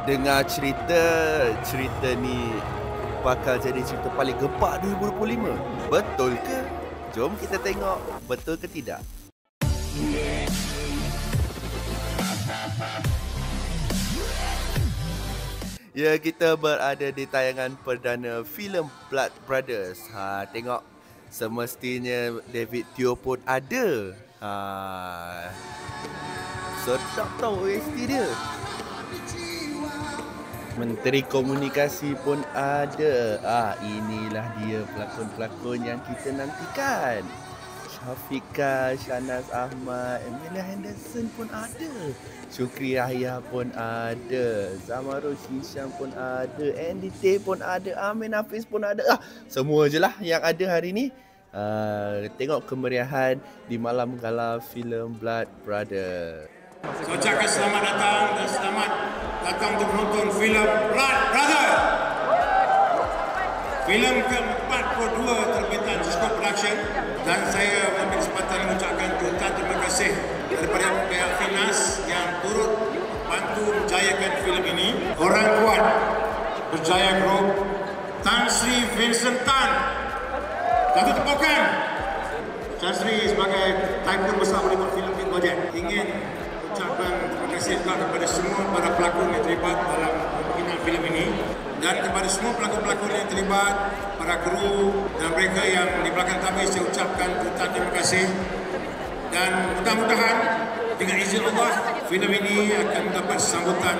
dengar cerita ni bakal jadi cerita paling gepak 2025. Betul ke? Jom kita tengok betul ke tidak. Ya, kita berada di tayangan perdana filem Blood Brothers. Tengok, semestinya David Teo pun ada. Sedap tau OST dia. Menteri Komunikasi pun ada. Inilah dia pelakon-pelakon yang kita nantikan. Syafiqah, Shahnaz Ahmad, Amelia Henderson pun ada. Syukri Yahya pun ada. Zamarul Hisham pun ada. Andy Tay pun ada. Amin Hafiz pun ada. Semua je lah yang ada hari ni. Tengok kemeriahan di malam gala filem Blood Brothers. Saya ucapkan selamat datang dan selamat datang untuk menonton filem Blood Brothers. Filem ke-42 terbitan Cisco Production, dan saya mengambil kesempatan mengucapkan jutaan terima kasih daripada pihak Finas yang turut bantu menjayakan filem ini. Orang kuat Berjaya Group, Tan Sri Vincent Tan. Satu tepukan. Tan Sri sebagai tycoon besar meliput filem Big Budget. Ingin ucapkan terima kasih kepada semua para pelakon yang terlibat dalam pembikinan filem ini, dan kepada semua pelakon-pelakon yang terlibat, para kru dan mereka yang di belakang kami, saya ucapkan jutaan terima kasih. Dan mudah-mudahan dengan izin Allah, filem ini akan mendapat sambutan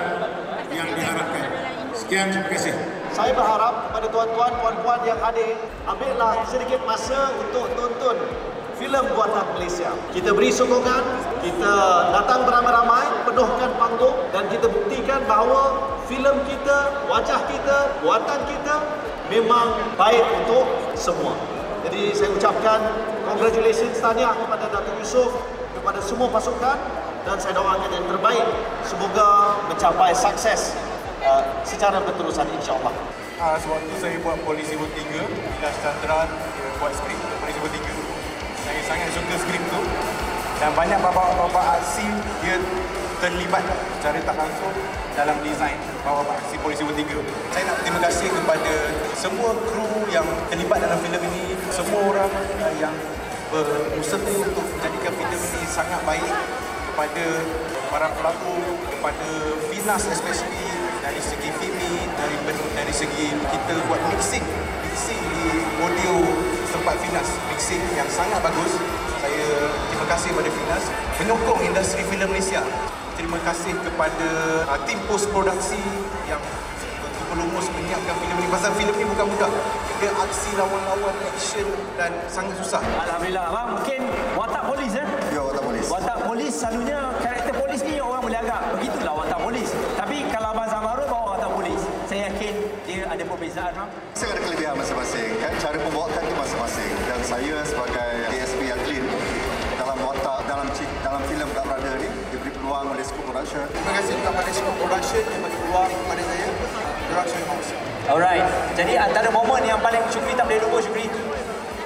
yang diharapkan. Sekian, terima kasih. Saya berharap kepada tuan-tuan, puan-puan yang hadir, ambillah sedikit masa untuk tonton filem buatan Malaysia. Kita beri sokongan, kita datang beramai-ramai, penuhkan panggung, dan kita buktikan bahawa filem kita, wajah kita, buatan kita memang baik untuk semua. Jadi saya ucapkan congratulations, tahniah kepada Datuk Yusof, kepada semua pasukan, dan saya doakan yang terbaik. Semoga mencapai sukses secara berterusan, insya-Allah. Sewaktu saya buat Polisi Bertiga, Vilas Chandra buat skrip Polisi Bertiga. Saya sangat suka skrip tu, dan banyak bapa-bapa aksi dia terlibat secara tak langsung dalam desain bapa-bapa aksi Polisi Bertiga. Saya nak berterima kasih kepada semua kru yang terlibat dalam filem ini, semua orang yang berusaha untuk menjadikan filem ini sangat baik, kepada para pelakon, kepada Finas especially, dari segi filming, dari segi kita buat mixing di audio tempat Finas, mixing yang sangat bagus. Saya terima kasih kepada Finas menyokong industri filem Malaysia. Terima kasih kepada tim post produksi yang berlumus menyiapkan filem ini. Pasal filem ini bukan mudah. Dia aksi lawan-lawan, action, dan sangat susah. Alhamdulillah. Abang mungkin watak polis Ya, watak polis. Watak polis selalunya karakter polis ni orang boleh agak begitulah watak polis. Tapi kalau Abang Zamarul bawa watak polis, saya yakin dia ada perbezaan. Saya ada kelebihan masing-masing, kan? Cara pembawakan itu masing-masing. Dan saya sebagai DSP yang clean dalam watak, dalam filem Blood Brothers ni diberi peluang oleh Cisco Production. Terima kasih kepada Cisco Production yang beri peluang kepada saya. Production House. Alright. Jadi antara momen yang paling Syukri tak boleh lupa, Syukri,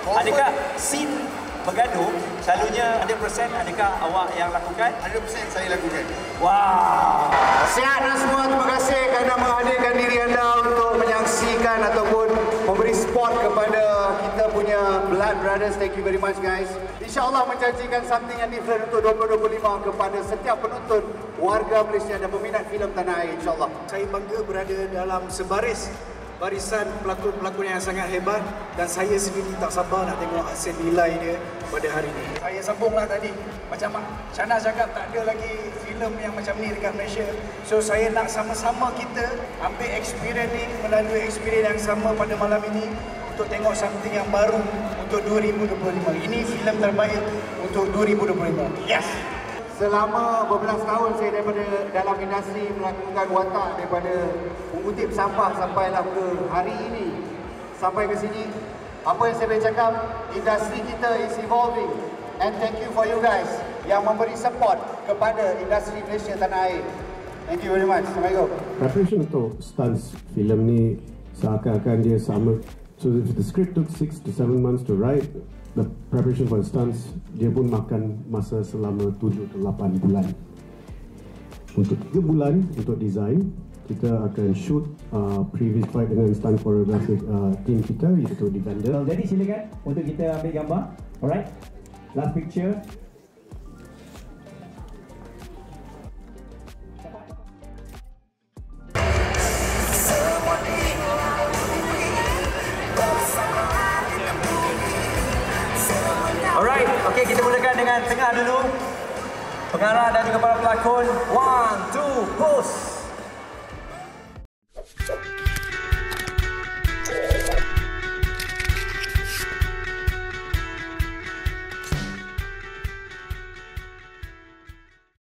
adakah scene bergaduh selalunya 100% adakah awak yang lakukan? 100% saya lakukan. Wow. Sihat anda semua, terima kasih kerana menghadirkan diri anda untuk menyaksikan ataupun memberi support kepada kita punya Blood Brothers. Thank you very much guys. InsyaAllah menjanjikan something yang different untuk 2025 kepada setiap penonton, warga Malaysia dan peminat filem tanah air, insyaAllah. Saya bangga berada dalam barisan pelakon-pelakon yang sangat hebat, dan saya sendiri tak sabar nak tengok hasil nilai dia pada hari ini. Saya sambunglah tadi, macam Shahnaz cakap, tak ada lagi filem yang macam ni dekat Malaysia. So saya nak sama-sama kita ambil experience ni, melalui experience yang sama pada malam ini, untuk tengok something yang baru untuk 2025. Ini filem terbaik untuk 2025. Yes! Selama beberapa tahun saya daripada dalam industri melakukan watak daripada mengutip sampah sampailah ke hari ini, sampai ke sini. Apa yang saya boleh cakap, industri kita is evolving, and thank you for you guys yang memberi support kepada industri Malaysia tanah air. Thank you very much. Assalamualaikum. Preparation untuk stunts filem ni seakan-akan dia sama. So if the script took 6 to 7 months to write, the preparation for the stunts, dia pun makan masa selama 7 to 8 bulan. Untuk 3 bulan untuk design, kita akan shoot previous fight dengan stunt choreography team kita, iaitu Defender. Jadi silakan untuk kita ambil gambar. Alright, last picture. Alright, okay, kita mulakan dengan tengah dulu. Pengarah dan juga para pelakon. 1, 2, pose.